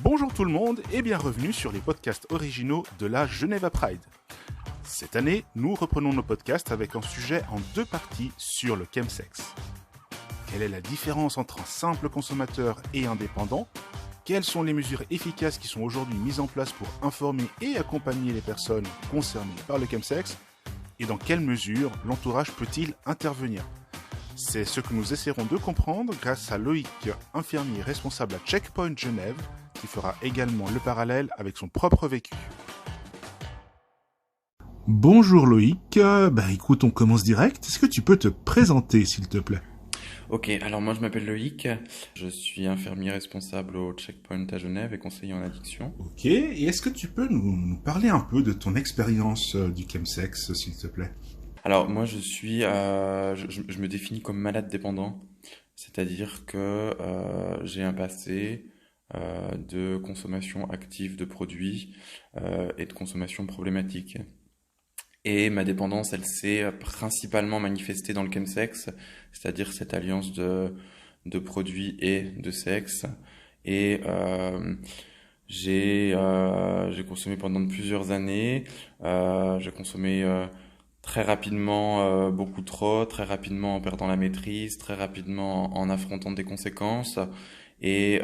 Bonjour tout le monde et bienvenue sur les podcasts originaux de la Geneva Pride. Cette année, nous reprenons nos podcasts avec un sujet en 2 parties sur le chemsex. Quelle est la différence entre un simple consommateur et indépendant ? Quelles sont les mesures efficaces qui sont aujourd'hui mises en place pour informer et accompagner les personnes concernées par le chemsex ? Et dans quelle mesure l'entourage peut-il intervenir ? C'est ce que nous essaierons de comprendre grâce à Loïc, infirmier responsable à Checkpoint Genève, qui fera également le parallèle avec son propre vécu. Bonjour Loïc, écoute, on commence direct. Est-ce que tu peux te présenter s'il te plaît ? Ok, alors moi je m'appelle Loïc, je suis infirmier responsable au Checkpoint à Genève et conseiller en addiction. Ok, et est-ce que tu peux nous parler un peu de ton expérience du chemsex s'il te plaît ? Alors moi je me définis comme malade dépendant, c'est-à-dire que j'ai un passé de consommation active de produits et de consommation problématique. Et ma dépendance, elle s'est principalement manifestée dans le chemsex, c'est-à-dire cette alliance de produits et de sexe. Et j'ai consommé pendant plusieurs années. J'ai consommé très rapidement, beaucoup trop, très rapidement en perdant la maîtrise, très rapidement en affrontant des conséquences. Et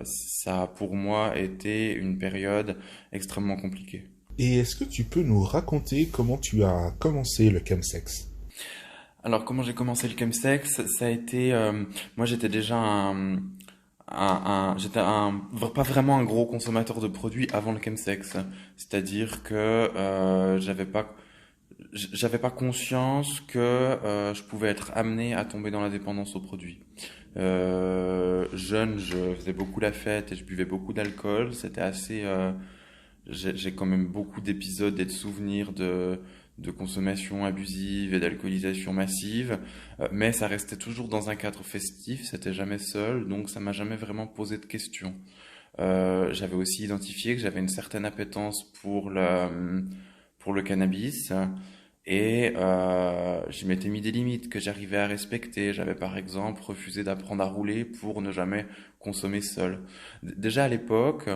ça a pour moi été une période extrêmement compliquée. Et est-ce que tu peux nous raconter comment tu as commencé le chemsex ? Alors comment j'ai commencé le chemsex, ça a été, moi j'étais déjà pas vraiment un gros consommateur de produits avant le chemsex, c'est-à-dire que j'avais pas conscience que je pouvais être amené à tomber dans la dépendance aux produits. Jeune, je faisais beaucoup la fête et je buvais beaucoup d'alcool. C'était assez. J'ai quand même beaucoup d'épisodes et de souvenirs de consommation abusive et d'alcoolisation massive, mais ça restait toujours dans un cadre festif. C'était jamais seul, donc ça m'a jamais vraiment posé de questions. J'avais aussi identifié que j'avais une certaine appétence pour le cannabis. Et je m'étais mis des limites que j'arrivais à respecter. J'avais par exemple refusé d'apprendre à rouler pour ne jamais consommer seul. Déjà à l'époque,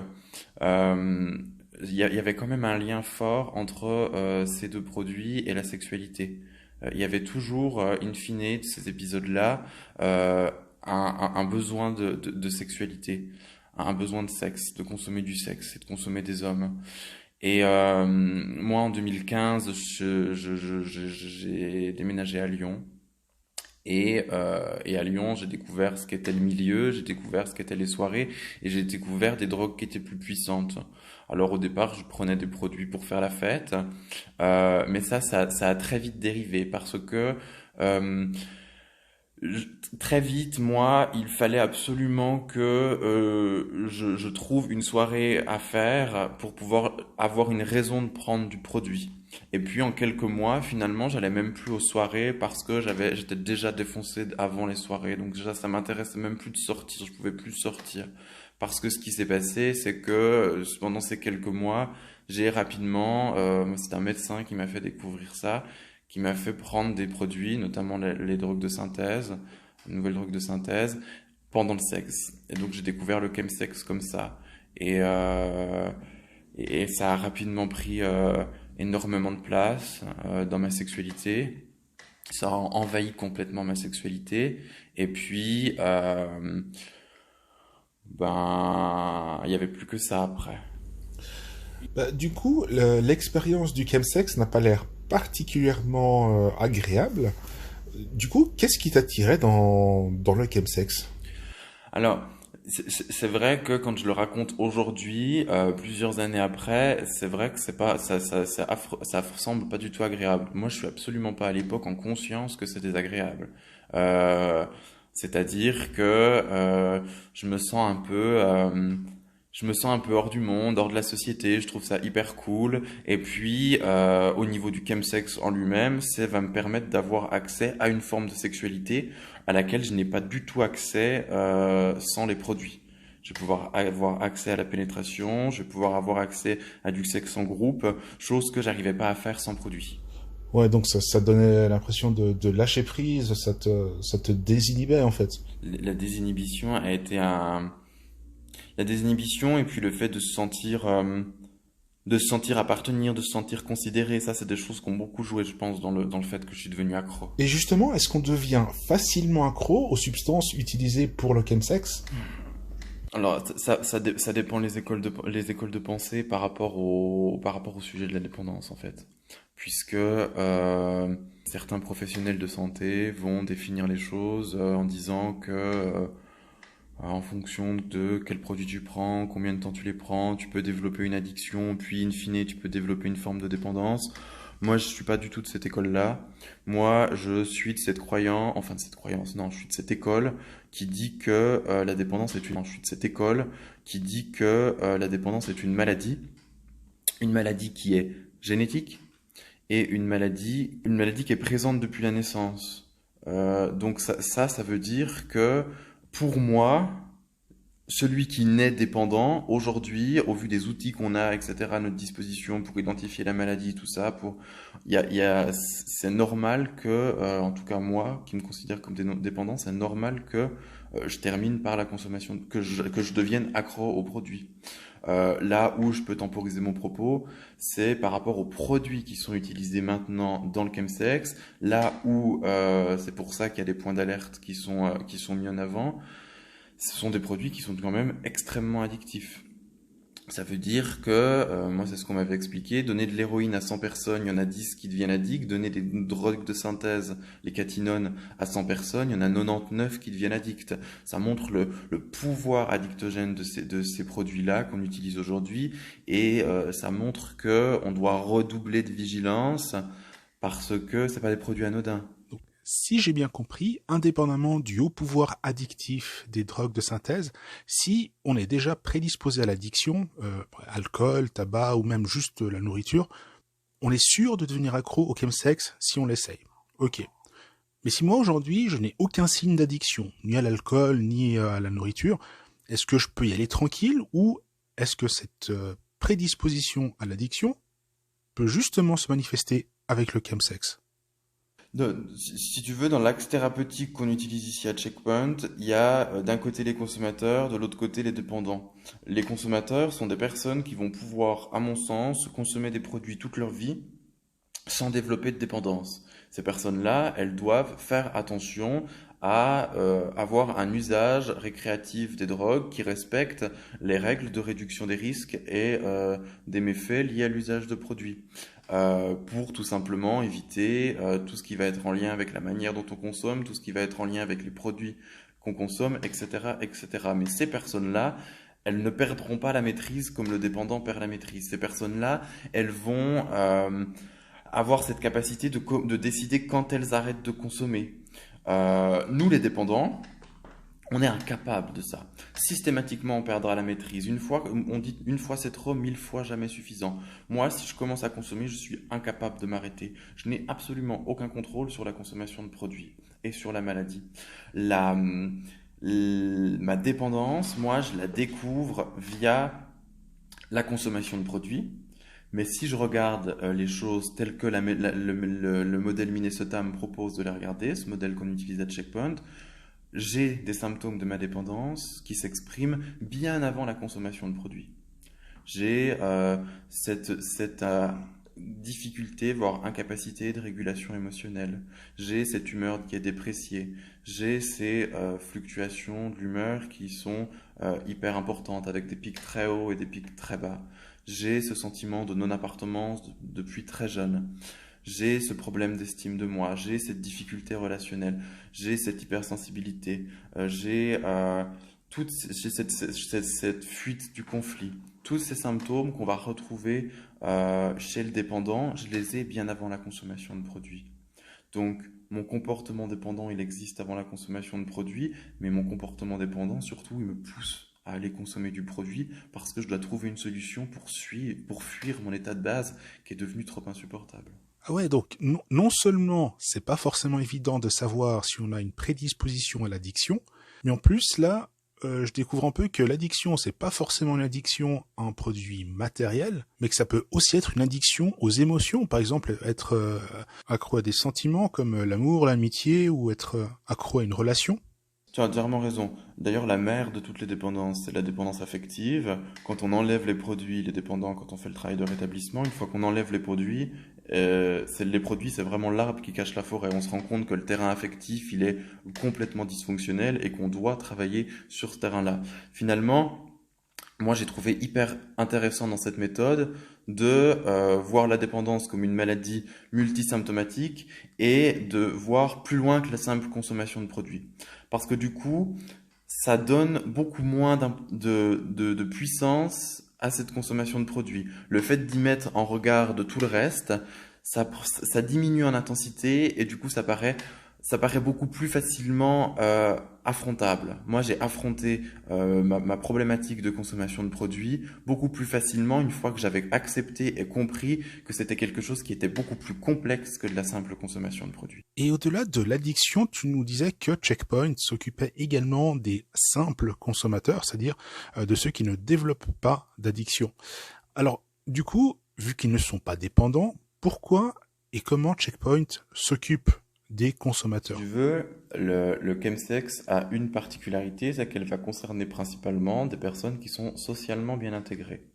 il y avait quand même un lien fort entre ces 2 produits et la sexualité. Il y avait toujours, in fine, de ces épisodes-là, un besoin de sexualité, un besoin de sexe, de consommer du sexe et de consommer des hommes. Et moi, en 2015, j'ai déménagé à Lyon. Et à Lyon, j'ai découvert ce qu'était le milieu, j'ai découvert ce qu'étaient les soirées, et j'ai découvert des drogues qui étaient plus puissantes. Alors au départ, je prenais des produits pour faire la fête, mais ça a très vite dérivé, parce que très vite, moi, il fallait absolument que je trouve une soirée à faire pour pouvoir avoir une raison de prendre du produit. Et puis en quelques mois, finalement, j'allais même plus aux soirées parce que j'étais déjà défoncé avant les soirées. Donc déjà, ça m'intéressait même plus de sortir, je pouvais plus sortir. Parce que ce qui s'est passé, c'est que pendant ces quelques mois, j'ai rapidement, c'est un médecin qui m'a fait découvrir ça, qui m'a fait prendre des produits, notamment les drogues de synthèse, les nouvelles drogues de synthèse, pendant le sexe. Et donc j'ai découvert le chemsex comme ça. Et ça a rapidement pris énormément de place dans ma sexualité. Ça a envahi complètement ma sexualité. Et puis, il y avait plus que ça après. Du coup, l'expérience du chemsex n'a pas l'air particulièrement agréable. Du coup, qu'est-ce qui t'attirait dans le chemsex ? Alors, c'est vrai que quand je le raconte aujourd'hui, plusieurs années après, c'est vrai que c'est pas ça ressemble pas du tout agréable. Moi, je suis absolument pas à l'époque en conscience que c'est désagréable. C'est-à-dire que je me sens un peu hors du monde, hors de la société, je trouve ça hyper cool. Et puis, au niveau du chemsex en lui-même, ça va me permettre d'avoir accès à une forme de sexualité à laquelle je n'ai pas du tout accès sans les produits. Je vais pouvoir avoir accès à la pénétration, je vais pouvoir avoir accès à du sexe en groupe, chose que j'arrivais pas à faire sans produits. Ouais, donc ça donnait l'impression de lâcher prise, ça te désinhibait en fait. La désinhibition a été Il y a des inhibitions et puis le fait de se sentir appartenir, de se sentir considéré, ça c'est des choses qui ont beaucoup joué, je pense, dans le fait que je suis devenu accro. Et justement, est-ce qu'on devient facilement accro aux substances utilisées pour le chemsex? Alors ça dépend les écoles de pensée par rapport au sujet de la dépendance en fait, puisque certains professionnels de santé vont définir les choses en disant que en fonction de quel produit tu prends, combien de temps tu les prends, tu peux développer une addiction, puis in fine, tu peux développer une forme de dépendance. Moi, je suis pas du tout de cette école-là. Moi, je suis de cette croyance, non, je suis de cette école qui dit que la dépendance est une, non, je suis de cette école qui dit que la dépendance est une maladie qui est génétique et une maladie qui est présente depuis la naissance. Donc ça veut dire que pour moi, celui qui naît dépendant, aujourd'hui, au vu des outils qu'on a, etc., à notre disposition pour identifier la maladie, tout ça, c'est normal que, en tout cas moi, qui me considère comme dépendant, c'est normal que je termine par la consommation, que je devienne accro aux produits. Là où je peux temporiser mon propos, c'est par rapport aux produits qui sont utilisés maintenant dans le chemsex, là où c'est pour ça qu'il y a des points d'alerte qui sont mis en avant. Ce sont des produits qui sont quand même extrêmement addictifs. Ça veut dire que, moi c'est ce qu'on m'avait expliqué, donner de l'héroïne à 100 personnes, il y en a 10 qui deviennent addicts, donner des drogues de synthèse, les catinones, à 100 personnes, il y en a 99 qui deviennent addicts. Ça montre le pouvoir addictogène de ces produits-là qu'on utilise aujourd'hui, et ça montre que on doit redoubler de vigilance parce que c'est pas des produits anodins. Si j'ai bien compris, indépendamment du haut pouvoir addictif des drogues de synthèse, si on est déjà prédisposé à l'addiction, alcool, tabac ou même juste la nourriture, on est sûr de devenir accro au chemsex si on l'essaye. Ok. Mais si moi aujourd'hui je n'ai aucun signe d'addiction, ni à l'alcool, ni à la nourriture, est-ce que je peux y aller tranquille ou est-ce que cette prédisposition à l'addiction peut justement se manifester avec le chemsex ? Si tu veux, dans l'axe thérapeutique qu'on utilise ici à Checkpoint, il y a d'un côté les consommateurs, de l'autre côté les dépendants. Les consommateurs sont des personnes qui vont pouvoir, à mon sens, consommer des produits toute leur vie sans développer de dépendance. Ces personnes-là, elles doivent faire attention à avoir un usage récréatif des drogues qui respecte les règles de réduction des risques et des méfaits liés à l'usage de produits. Pour tout simplement éviter tout ce qui va être en lien avec la manière dont on consomme, tout ce qui va être en lien avec les produits qu'on consomme, etc., etc. Mais ces personnes-là, elles ne perdront pas la maîtrise comme le dépendant perd la maîtrise. Ces personnes-là, elles vont avoir cette capacité de décider quand elles arrêtent de consommer. Nous, les dépendants, on est incapable de ça. Systématiquement, on perdra la maîtrise. Une fois, on dit une fois c'est trop, 1000 fois jamais suffisant. Moi, si je commence à consommer, je suis incapable de m'arrêter. Je n'ai absolument aucun contrôle sur la consommation de produits et sur la maladie. Ma dépendance, moi, je la découvre via la consommation de produits. Mais si je regarde les choses telles que le modèle Minnesota me propose de les regarder, ce modèle qu'on utilise à Checkpoint, j'ai des symptômes de ma dépendance qui s'expriment bien avant la consommation de produits. J'ai cette difficulté, voire incapacité de régulation émotionnelle. J'ai cette humeur qui est dépréciée. J'ai ces fluctuations de l'humeur qui sont hyper importantes, avec des pics très hauts et des pics très bas. J'ai ce sentiment de non-appartenance depuis très jeune. J'ai ce problème d'estime de moi, j'ai cette difficulté relationnelle, j'ai cette hypersensibilité, j'ai cette fuite du conflit. Tous ces symptômes qu'on va retrouver chez le dépendant, je les ai bien avant la consommation de produits. Donc, mon comportement dépendant, il existe avant la consommation de produits, mais mon comportement dépendant, surtout, il me pousse à aller consommer du produit parce que je dois trouver une solution pour fuir mon état de base qui est devenu trop insupportable. Ah ouais, donc non seulement c'est pas forcément évident de savoir si on a une prédisposition à l'addiction, mais en plus là, je découvre un peu que l'addiction, c'est pas forcément une addiction à un produit matériel, mais que ça peut aussi être une addiction aux émotions, par exemple être accro à des sentiments comme l'amour, l'amitié, ou être accro à une relation. Tu as entièrement raison. D'ailleurs, la mère de toutes les dépendances, c'est la dépendance affective. Quand on enlève les produits, les dépendants, quand on fait le travail de rétablissement, une fois qu'on enlève les produits, c'est vraiment l'arbre qui cache la forêt. On se rend compte que le terrain affectif, il est complètement dysfonctionnel et qu'on doit travailler sur ce terrain-là. Finalement, moi, j'ai trouvé hyper intéressant dans cette méthode de voir la dépendance comme une maladie multisymptomatique et de voir plus loin que la simple consommation de produits. Parce que du coup, ça donne beaucoup moins de puissance à cette consommation de produits. Le fait d'y mettre en regard de tout le reste, ça diminue en intensité et du coup, ça paraît beaucoup plus facilement affrontable. Moi, j'ai affronté ma problématique de consommation de produits beaucoup plus facilement une fois que j'avais accepté et compris que c'était quelque chose qui était beaucoup plus complexe que de la simple consommation de produits. Et au-delà de l'addiction, tu nous disais que Checkpoint s'occupait également des simples consommateurs, c'est-à-dire de ceux qui ne développent pas d'addiction. Alors, du coup, vu qu'ils ne sont pas dépendants, pourquoi et comment Checkpoint s'occupe des consommateurs? Si tu veux, le chemsex a une particularité, c'est qu'elle va concerner principalement des personnes qui sont socialement bien intégrées.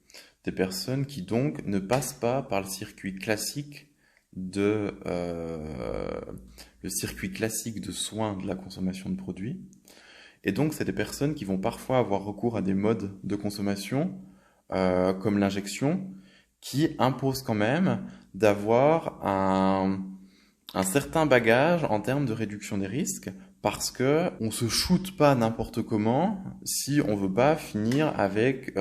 Des personnes qui donc ne passent pas par le circuit classique le circuit classique de soins de la consommation de produits. Et donc, c'est des personnes qui vont parfois avoir recours à des modes de consommation, comme l'injection, qui imposent quand même d'avoir un certain bagage en termes de réduction des risques, parce que on se shoot pas n'importe comment si on veut pas finir avec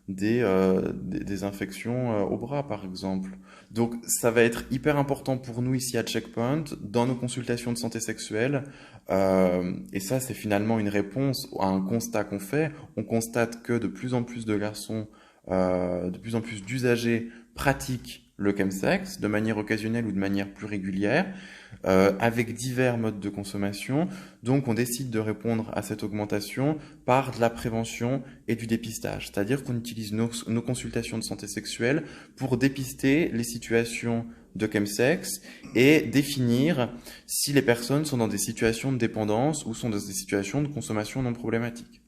des infections au bras, par exemple. Donc, ça va être hyper important pour nous ici à Checkpoint, dans nos consultations de santé sexuelle. Et ça, c'est finalement une réponse à un constat qu'on fait. On constate que de plus en plus de garçons, de plus en plus d'usagers pratiquent le chemsex de manière occasionnelle ou de manière plus régulière, avec divers modes de consommation. Donc, on décide de répondre à cette augmentation par de la prévention et du dépistage. C'est-à-dire qu'on utilise nos consultations de santé sexuelle pour dépister les situations de chemsex et définir si les personnes sont dans des situations de dépendance ou sont dans des situations de consommation non problématique.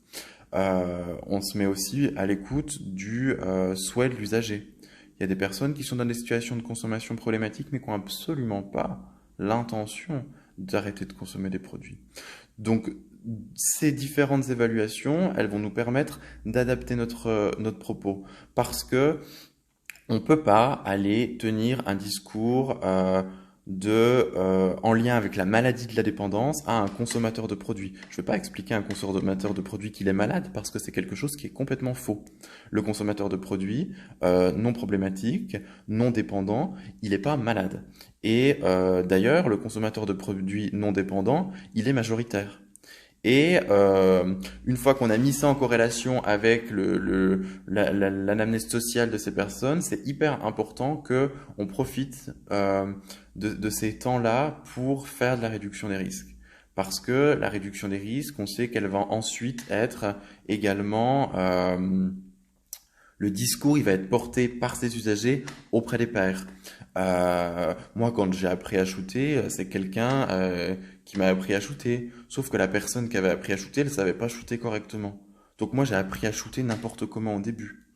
On se met aussi à l'écoute du souhait de l'usager. Il y a des personnes qui sont dans des situations de consommation problématique mais qui n'ont absolument pas l'intention d'arrêter de consommer des produits. Donc, ces différentes évaluations, elles vont nous permettre d'adapter notre propos parce que on peut pas aller tenir un discours en lien avec la maladie de la dépendance à un consommateur de produits. Je ne vais pas expliquer à un consommateur de produits qu'il est malade parce que c'est quelque chose qui est complètement faux. Le consommateur de produits non problématique, non dépendant, il n'est pas malade. Et d'ailleurs, le consommateur de produits non dépendant, il est majoritaire. Et une fois qu'on a mis ça en corrélation avec l'anamnèse sociale de ces personnes, c'est hyper important que on profite de ces temps-là pour faire de la réduction des risques. Parce que la réduction des risques, on sait qu'elle va ensuite être également... le discours, il va être porté par ses usagers auprès des pairs. Moi, quand j'ai appris à shooter, c'est quelqu'un qui m'a appris à shooter. Sauf que la personne qui avait appris à shooter, elle savait pas shooter correctement. Donc moi, j'ai appris à shooter n'importe comment au début.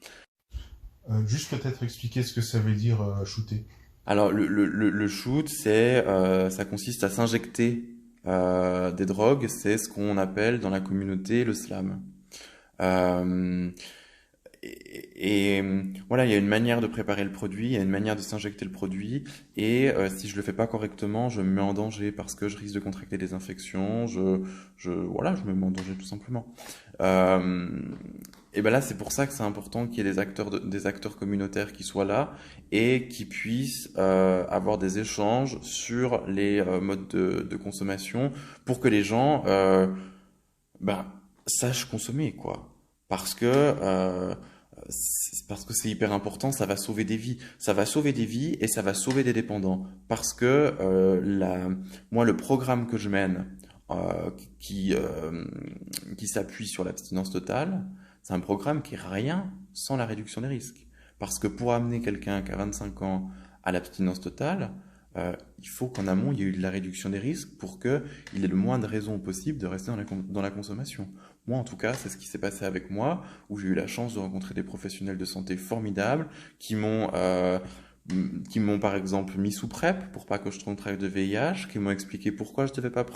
Juste peut-être expliquer ce que ça veut dire shooter. Alors, le shoot, ça consiste à s'injecter des drogues. C'est ce qu'on appelle dans la communauté le slam. Et voilà, il y a une manière de préparer le produit, il y a une manière de s'injecter le produit, et si je le fais pas correctement, je me mets en danger parce que je risque de contracter des infections, voilà, je me mets en danger tout simplement. Et ben là, c'est pour ça que c'est important qu'il y ait des acteurs communautaires qui soient là et qui puissent avoir des échanges sur les modes de consommation pour que les gens sachent consommer, quoi. Parce que c'est hyper important, ça va sauver des vies. Ça va sauver des vies et ça va sauver des dépendants. Parce que moi, le programme que je mène, qui s'appuie sur l'abstinence totale, c'est un programme qui est rien sans la réduction des risques. Parce que pour amener quelqu'un qui a 25 ans à l'abstinence totale, il faut qu'en amont, il y ait eu de la réduction des risques pour qu'il ait le moins de raisons possibles de rester dans la consommation. Moi, en tout cas, c'est ce qui s'est passé avec moi, où j'ai eu la chance de rencontrer des professionnels de santé formidables qui m'ont par exemple mis sous PrEP pour pas que je contraive de VIH, qui m'ont expliqué pourquoi je devais pas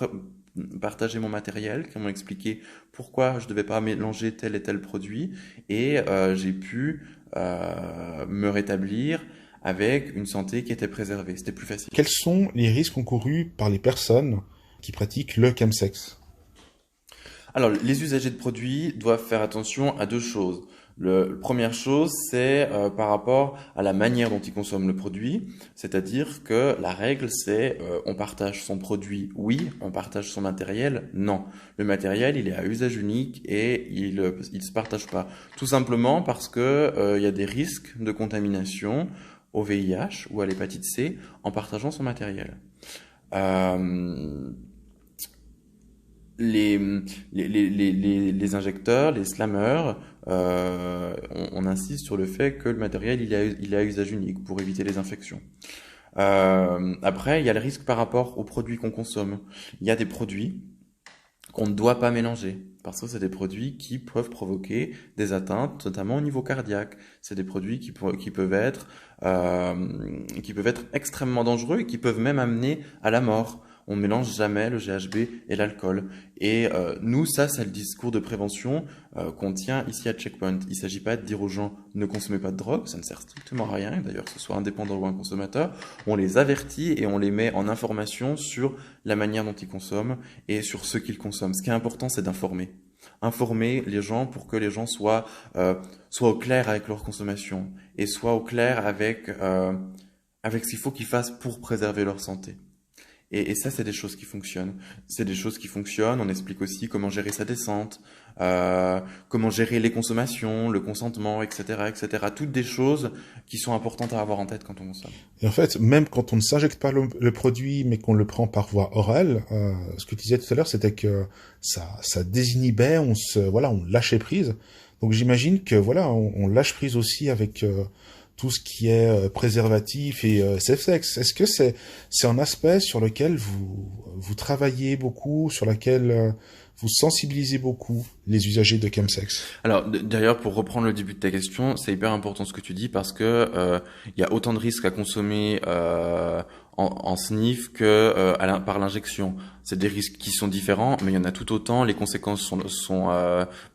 partager mon matériel, qui m'ont expliqué pourquoi je devais pas mélanger tel et tel produit, et j'ai pu me rétablir avec une santé qui était préservée. C'était plus facile. Quels sont les risques encourus par les personnes qui pratiquent le chemsex? Alors, les usagers de produits doivent faire attention à deux choses. La première chose, c'est par rapport à la manière dont ils consomment le produit, c'est-à-dire que la règle, c'est on partage son produit, oui, on partage son matériel, non. Le matériel, il est à usage unique et il se partage pas. Tout simplement parce que il y a des risques de contamination au VIH ou à l'hépatite C en partageant son matériel. Les injecteurs, les slammers, on insiste sur le fait que le matériel il est à usage unique pour éviter les infections. Après, il y a le risque par rapport aux produits qu'on consomme. Il y a des produits qu'on ne doit pas mélanger parce que c'est des produits qui peuvent provoquer des atteintes, notamment au niveau cardiaque. C'est des produits qui peuvent être extrêmement dangereux et qui peuvent même amener à la mort. On ne mélange jamais le GHB et l'alcool. Et nous, ça, c'est le discours de prévention qu'on tient ici à Checkpoint. Il ne s'agit pas de dire aux gens ne consommez pas de drogue, ça ne sert strictement à rien. D'ailleurs, que ce soit indépendant ou un consommateur, on les avertit et on les met en information sur la manière dont ils consomment et sur ce qu'ils consomment. Ce qui est important, c'est d'informer. Informer les gens pour que les gens soient au clair avec leur consommation et soient au clair avec ce qu'il faut qu'ils fassent pour préserver leur santé. Et ça, c'est des choses qui fonctionnent. C'est des choses qui fonctionnent. On explique aussi comment gérer sa descente, comment gérer les consommations, le consentement, etc., etc. Toutes des choses qui sont importantes à avoir en tête quand on consomme. Et en fait, même quand on ne s'injecte pas le produit, mais qu'on le prend par voie orale, ce que tu disais tout à l'heure, c'était que ça désinhibait, on lâchait prise. Donc j'imagine que on lâche prise aussi avec tout ce qui est préservatif et safe sex. Est-ce que c'est un aspect sur lequel vous travaillez beaucoup, sur lequel vous sensibilisez beaucoup les usagers de chemsex? Alors d'ailleurs, pour reprendre le début de ta question, c'est hyper important ce que tu dis parce que il y a autant de risques à consommer en sniff que par l'injection. C'est des risques qui sont différents, mais il y en a tout autant. Les conséquences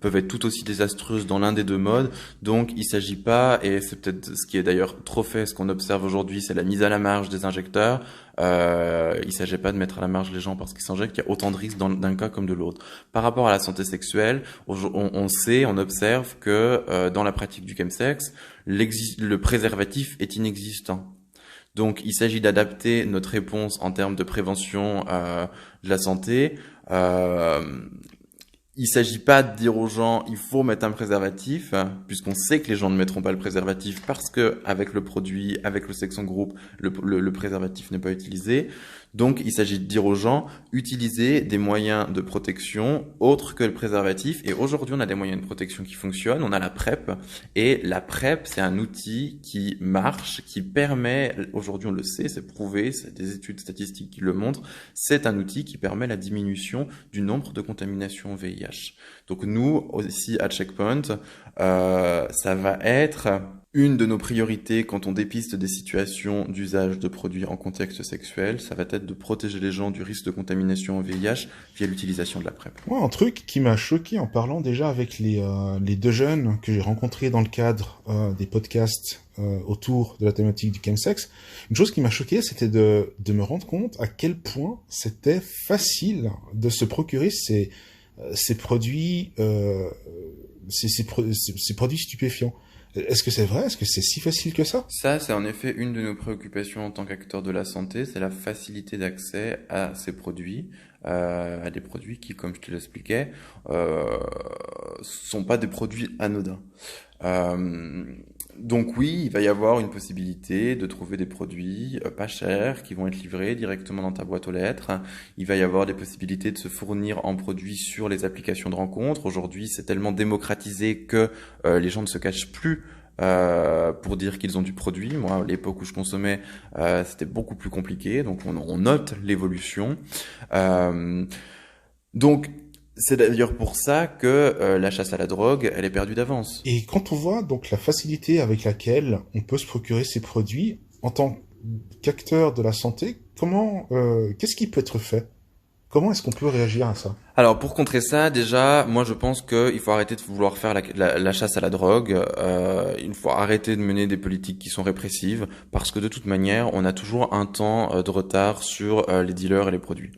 peuvent être tout aussi désastreuses dans l'un des deux modes. Donc il s'agit pas, et c'est peut-être ce qui est d'ailleurs trop fait, ce qu'on observe aujourd'hui, c'est la mise à la marge des injecteurs. Il s'agit pas de mettre à la marge les gens parce qu'ils s'injectent. Il y a autant de risques d'un cas comme de l'autre. Par rapport à la santé sexuelle, on observe que dans la pratique du chemsex, le préservatif est inexistant. Donc, il s'agit d'adapter notre réponse en termes de prévention de la santé. Il s'agit pas de dire aux gens il faut mettre un préservatif, puisqu'on sait que les gens ne mettront pas le préservatif parce que avec le produit, avec le sexe en groupe, le préservatif n'est pas utilisé. Donc, il s'agit de dire aux gens utilisez des moyens de protection autres que le préservatif. Et aujourd'hui, on a des moyens de protection qui fonctionnent. On a la PrEP. Et la PrEP, c'est un outil qui marche, qui permet, aujourd'hui on le sait, c'est prouvé, c'est des études statistiques qui le montrent, c'est un outil qui permet la diminution du nombre de contaminations au VIH. Donc nous, aussi à Checkpoint, ça va être une de nos priorités quand on dépiste des situations d'usage de produits en contexte sexuel, ça va être de protéger les gens du risque de contamination au VIH via l'utilisation de la PrEP. Moi, un truc qui m'a choqué en parlant déjà avec les deux jeunes que j'ai rencontrés dans le cadre des podcasts autour de la thématique du chemsex, une chose qui m'a choqué, c'était de me rendre compte à quel point c'était facile de se procurer ces produits, ces produits stupéfiants. Est-ce que c'est vrai? Est-ce que c'est si facile que ça? Ça, c'est en effet une de nos préoccupations en tant qu'acteur de la santé, c'est la facilité d'accès à ces produits, à des produits qui, comme je te l'expliquais, sont pas des produits anodins. Donc oui, il va y avoir une possibilité de trouver des produits pas chers qui vont être livrés directement dans ta boîte aux lettres. Il va y avoir des possibilités de se fournir en produits sur les applications de rencontres. Aujourd'hui, c'est tellement démocratisé que les gens ne se cachent plus pour dire qu'ils ont du produit. Moi, à l'époque où je consommais, c'était beaucoup plus compliqué. Donc, on note l'évolution. Donc, c'est d'ailleurs pour ça que la chasse à la drogue, elle est perdue d'avance. Et quand on voit donc la facilité avec laquelle on peut se procurer ces produits, en tant qu'acteur de la santé, qu'est-ce qui peut être fait? Comment est-ce qu'on peut réagir à ça? Alors pour contrer ça, déjà, moi je pense qu'il faut arrêter de vouloir faire la chasse à la drogue. Il faut arrêter de mener des politiques qui sont répressives, parce que de toute manière, on a toujours un temps de retard sur les dealers et les produits.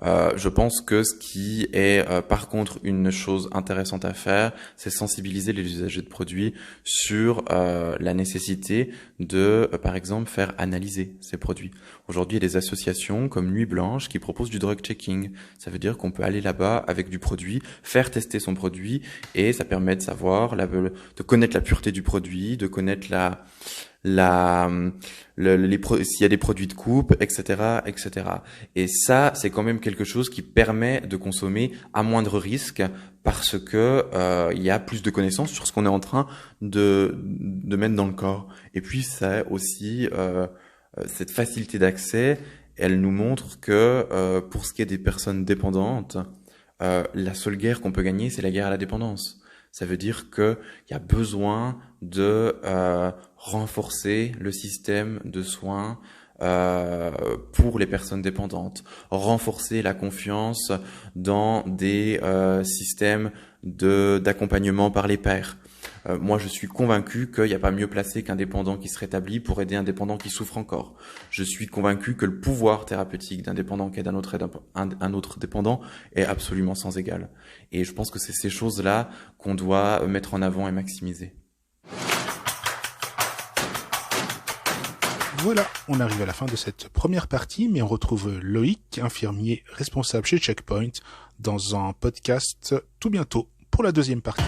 Je pense que ce qui est par contre une chose intéressante à faire, c'est sensibiliser les usagers de produits sur la nécessité de, par exemple, faire analyser ces produits. Aujourd'hui, il y a des associations comme Nuit Blanche qui proposent du drug checking. Ça veut dire qu'on peut aller là-bas avec du produit, faire tester son produit, et ça permet de savoir, de connaître la pureté du produit, de connaître s'il y a des produits de coupe, etc., etc. Et ça, c'est quand même quelque chose qui permet de consommer à moindre risque, parce que il y a plus de connaissances sur ce qu'on est en train de mettre dans le corps. Et puis, ça aussi cette facilité d'accès, elle nous montre que pour ce qui est des personnes dépendantes, la seule guerre qu'on peut gagner, c'est la guerre à la dépendance. Ça veut dire qu'il y a besoin de renforcer le système de soins pour les personnes dépendantes, renforcer la confiance dans des systèmes d'accompagnement par les pairs. Moi, je suis convaincu qu'il n'y a pas mieux placé qu'un dépendant qui se rétablit pour aider un dépendant qui souffre encore. Je suis convaincu que le pouvoir thérapeutique d'un dépendant qui aide un autre dépendant est absolument sans égal. Et je pense que c'est ces choses-là qu'on doit mettre en avant et maximiser. Voilà, on arrive à la fin de cette première partie, mais on retrouve Loïc, infirmier responsable chez Checkpoint, dans un podcast tout bientôt pour la deuxième partie.